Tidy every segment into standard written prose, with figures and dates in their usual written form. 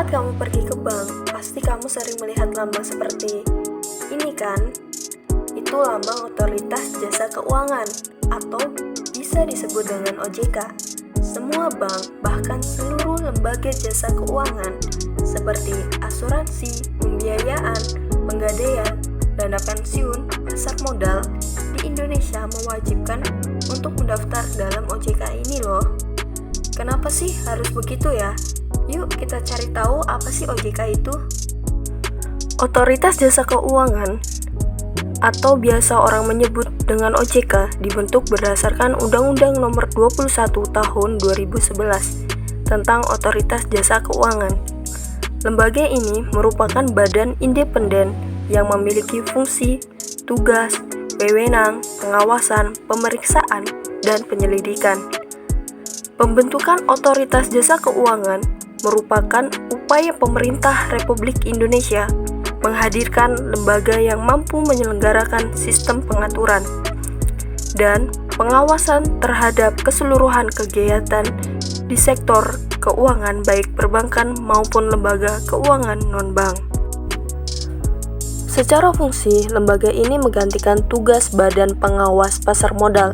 Saat kamu pergi ke bank, pasti kamu sering melihat lambang seperti ini kan? Itu lambang Otoritas Jasa Keuangan atau bisa disebut dengan OJK. Semua bank, bahkan seluruh lembaga jasa keuangan seperti asuransi, pembiayaan, penggadaian, dana pensiun, pasar modal di Indonesia mewajibkan untuk mendaftar dalam OJK ini loh. Kenapa sih harus begitu ya? Yuk kita cari tahu apa sih OJK itu. Otoritas Jasa Keuangan atau biasa orang menyebut dengan OJK dibentuk berdasarkan Undang-Undang Nomor 21 Tahun 2011 tentang Otoritas Jasa Keuangan. Lembaga ini merupakan badan independen yang memiliki fungsi, tugas, wewenang, pengawasan, pemeriksaan, dan penyelidikan. Pembentukan Otoritas Jasa Keuangan merupakan upaya pemerintah Republik Indonesia menghadirkan lembaga yang mampu menyelenggarakan sistem pengaturan dan pengawasan terhadap keseluruhan kegiatan di sektor keuangan baik perbankan maupun lembaga keuangan non-bank. Secara fungsi, lembaga ini menggantikan tugas Badan Pengawas Pasar Modal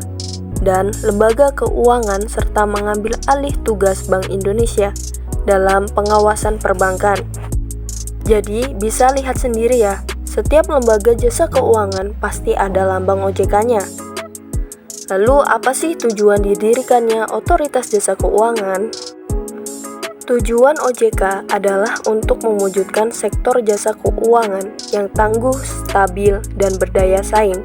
dan lembaga keuangan serta mengambil alih tugas Bank Indonesia dalam pengawasan perbankan. Jadi, bisa lihat sendiri ya, setiap lembaga jasa keuangan pasti ada lambang OJK-nya. Lalu, apa sih tujuan didirikannya Otoritas Jasa Keuangan? Tujuan OJK adalah untuk mewujudkan sektor jasa keuangan yang tangguh, stabil, dan berdaya saing.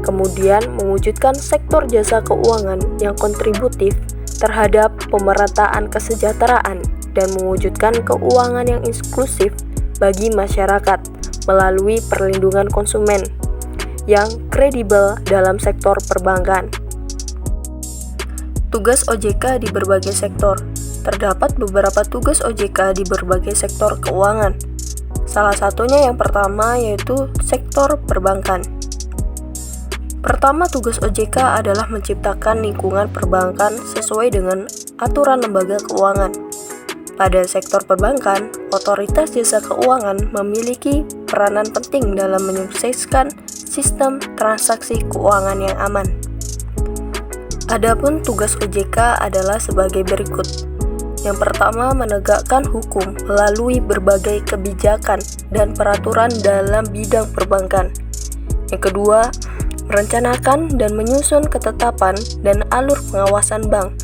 Kemudian, mewujudkan sektor jasa keuangan yang kontributif terhadap pemerataan kesejahteraan dan mewujudkan keuangan yang inklusif bagi masyarakat melalui perlindungan konsumen yang kredibel dalam sektor perbankan. Tugas OJK di berbagai sektor. Terdapat beberapa tugas OJK di berbagai sektor keuangan. Salah satunya yang pertama yaitu sektor perbankan. Pertama, tugas OJK adalah menciptakan lingkungan perbankan sesuai dengan aturan lembaga keuangan. Pada sektor perbankan, Otoritas Jasa Keuangan memiliki peranan penting dalam menyukseskan sistem transaksi keuangan yang aman. Adapun tugas OJK adalah sebagai berikut. Yang pertama, menegakkan hukum melalui berbagai kebijakan dan peraturan dalam bidang perbankan. Yang kedua, merencanakan dan menyusun ketetapan dan alur pengawasan bank.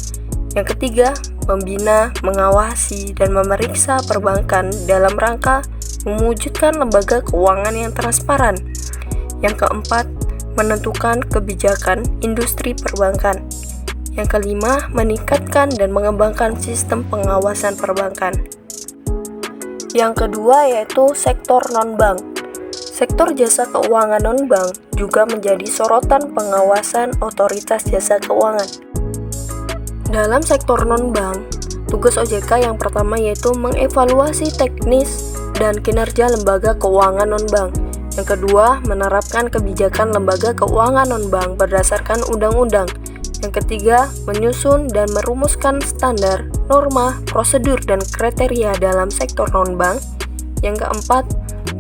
Yang ketiga, membina, mengawasi, dan memeriksa perbankan dalam rangka mewujudkan lembaga keuangan yang transparan. Yang keempat, menentukan kebijakan industri perbankan. Yang kelima, meningkatkan dan mengembangkan sistem pengawasan perbankan. Yang kedua yaitu sektor non-bank. Sektor jasa keuangan non-bank juga menjadi sorotan pengawasan Otoritas Jasa Keuangan. Dalam sektor non-bank, tugas OJK yang pertama yaitu mengevaluasi teknis dan kinerja lembaga keuangan non-bank. Yang kedua, menerapkan kebijakan lembaga keuangan non-bank berdasarkan undang-undang. Yang ketiga, menyusun dan merumuskan standar, norma, prosedur, dan kriteria dalam sektor non-bank. Yang keempat,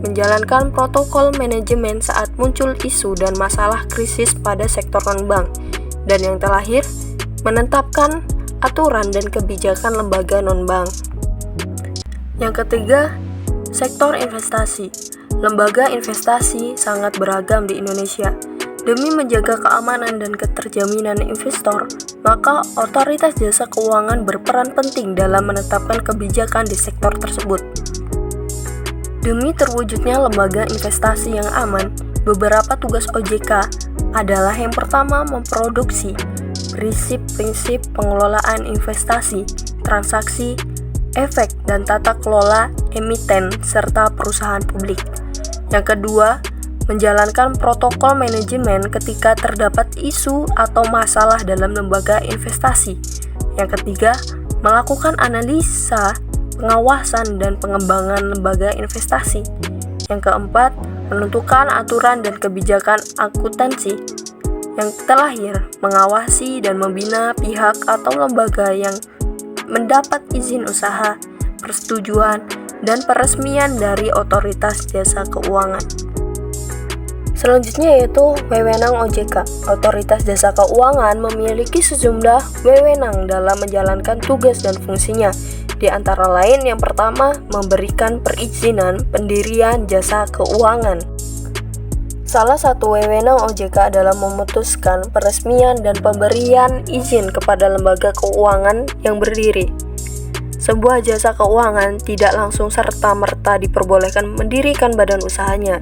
menjalankan protokol manajemen saat muncul isu dan masalah krisis pada sektor non-bank. Dan yang terakhir, menetapkan aturan dan kebijakan lembaga non-bank. Yang ketiga, sektor investasi. Lembaga investasi sangat beragam di Indonesia. Demi menjaga keamanan dan keterjaminan investor, maka Otoritas Jasa Keuangan berperan penting dalam menetapkan kebijakan di sektor tersebut. Demi terwujudnya lembaga investasi yang aman, beberapa tugas OJK adalah yang pertama, memproduksi prinsip-prinsip pengelolaan investasi, transaksi, efek, dan tata kelola emiten serta perusahaan publik. Yang kedua, menjalankan protokol manajemen ketika terdapat isu atau masalah dalam lembaga investasi. Yang ketiga, melakukan analisa, pengawasan, dan pengembangan lembaga investasi. Yang keempat, menentukan aturan dan kebijakan akuntansi. Yang terakhir, mengawasi dan membina pihak atau lembaga yang mendapat izin usaha, persetujuan, dan peresmian dari otoritas jasa keuangan. Selanjutnya yaitu wewenang OJK. Otoritas Jasa Keuangan memiliki sejumlah wewenang dalam menjalankan tugas dan fungsinya. Di antara lain yang pertama, memberikan perizinan pendirian jasa keuangan. Salah satu wewenang OJK adalah memutuskan peresmian dan pemberian izin kepada lembaga keuangan yang berdiri. Sebuah jasa keuangan tidak langsung serta-merta diperbolehkan mendirikan badan usahanya.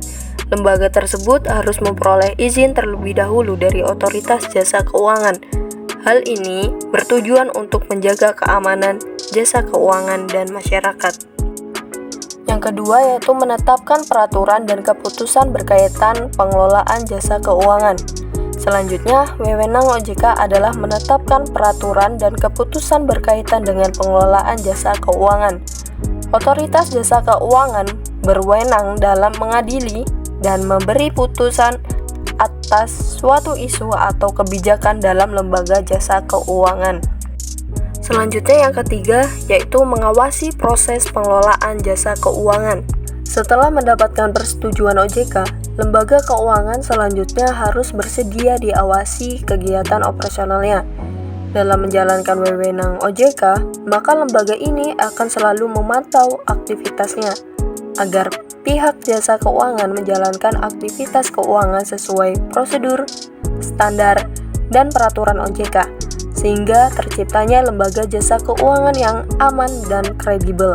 Lembaga tersebut harus memperoleh izin terlebih dahulu dari otoritas jasa keuangan. Hal ini bertujuan untuk menjaga keamanan jasa keuangan dan masyarakat. Yang kedua yaitu menetapkan peraturan dan keputusan berkaitan pengelolaan jasa keuangan. Selanjutnya, wewenang OJK adalah menetapkan peraturan dan keputusan berkaitan dengan pengelolaan jasa keuangan. Otoritas jasa keuangan berwenang dalam mengadili dan memberi putusan atas suatu isu atau kebijakan dalam lembaga jasa keuangan. Selanjutnya yang ketiga yaitu mengawasi proses pengelolaan jasa keuangan. Setelah mendapatkan persetujuan OJK, lembaga keuangan selanjutnya harus bersedia diawasi kegiatan operasionalnya. Dalam menjalankan wewenang OJK, maka lembaga ini akan selalu memantau aktivitasnya agar pihak jasa keuangan menjalankan aktivitas keuangan sesuai prosedur, standar, dan peraturan OJK, sehingga terciptanya lembaga jasa keuangan yang aman dan kredibel.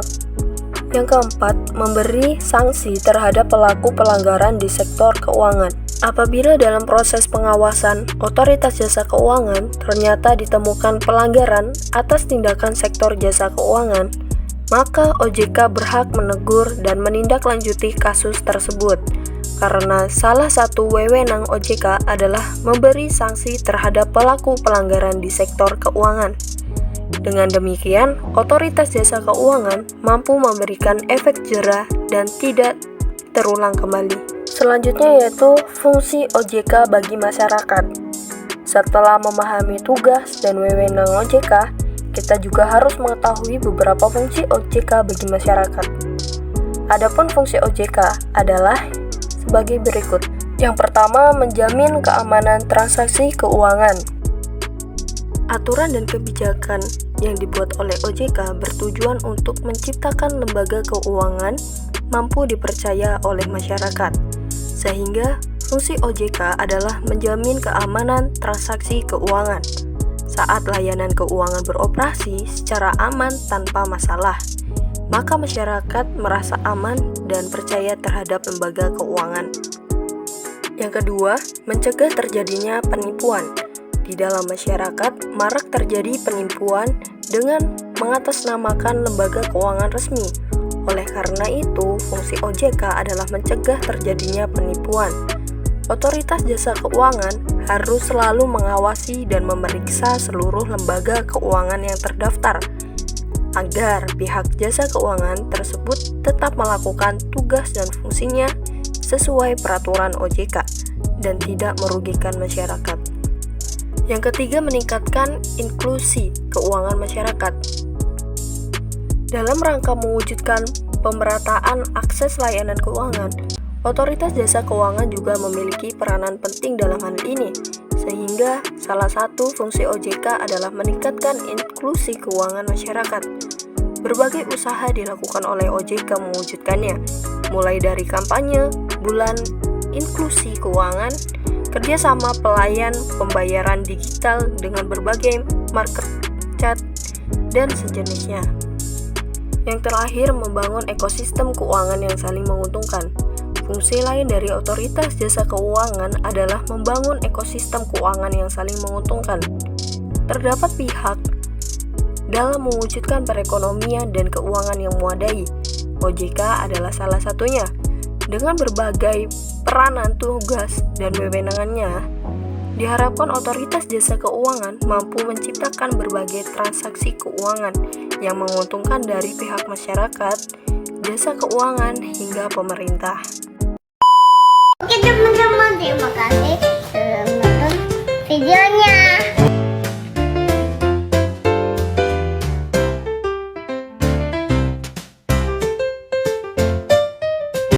Yang keempat, memberi sanksi terhadap pelaku pelanggaran di sektor keuangan. Apabila dalam proses pengawasan otoritas jasa keuangan ternyata ditemukan pelanggaran atas tindakan sektor jasa keuangan, maka OJK berhak menegur dan menindaklanjuti kasus tersebut, karena salah satu wewenang OJK adalah memberi sanksi terhadap pelaku pelanggaran di sektor keuangan. Dengan demikian, otoritas jasa keuangan mampu memberikan efek jera dan tidak terulang kembali. Selanjutnya yaitu fungsi OJK bagi masyarakat. Setelah memahami tugas dan wewenang OJK, kita juga harus mengetahui beberapa fungsi OJK bagi masyarakat. Adapun fungsi OJK adalah sebagai berikut. Yang pertama, menjamin keamanan transaksi keuangan. Aturan dan kebijakan yang dibuat oleh OJK bertujuan untuk menciptakan lembaga keuangan mampu dipercaya oleh masyarakat. Sehingga fungsi OJK adalah menjamin keamanan transaksi keuangan saat layanan keuangan beroperasi secara aman tanpa masalah, maka masyarakat merasa aman dan percaya terhadap lembaga keuangan. Yang kedua, mencegah terjadinya penipuan. Di dalam masyarakat, marak terjadi penipuan dengan mengatasnamakan lembaga keuangan resmi. Oleh karena itu, fungsi OJK adalah mencegah terjadinya penipuan. Otoritas jasa keuangan harus selalu mengawasi dan memeriksa seluruh lembaga keuangan yang terdaftar agar pihak jasa keuangan tersebut tetap melakukan tugas dan fungsinya sesuai peraturan OJK dan tidak merugikan masyarakat. Yang ketiga, meningkatkan inklusi keuangan masyarakat. Dalam rangka mewujudkan pemerataan akses layanan keuangan, otoritas jasa keuangan juga memiliki peranan penting dalam hal ini, sehingga salah satu fungsi OJK adalah meningkatkan inklusi keuangan masyarakat. Berbagai usaha dilakukan oleh OJK mewujudkannya, mulai dari kampanye, bulan inklusi keuangan, kerjasama pelayan pembayaran digital dengan berbagai market chat, dan sejenisnya. Yang terakhir, membangun ekosistem keuangan yang saling menguntungkan. Fungsi lain dari otoritas jasa keuangan adalah membangun ekosistem keuangan yang saling menguntungkan. Terdapat pihak dalam mewujudkan perekonomian dan keuangan yang memadai. OJK adalah salah satunya. Dengan berbagai peranan, tugas, dan wewenangannya, diharapkan otoritas jasa keuangan mampu menciptakan berbagai transaksi keuangan yang menguntungkan dari pihak masyarakat, jasa keuangan, hingga pemerintah. Oke teman-teman, terima kasih.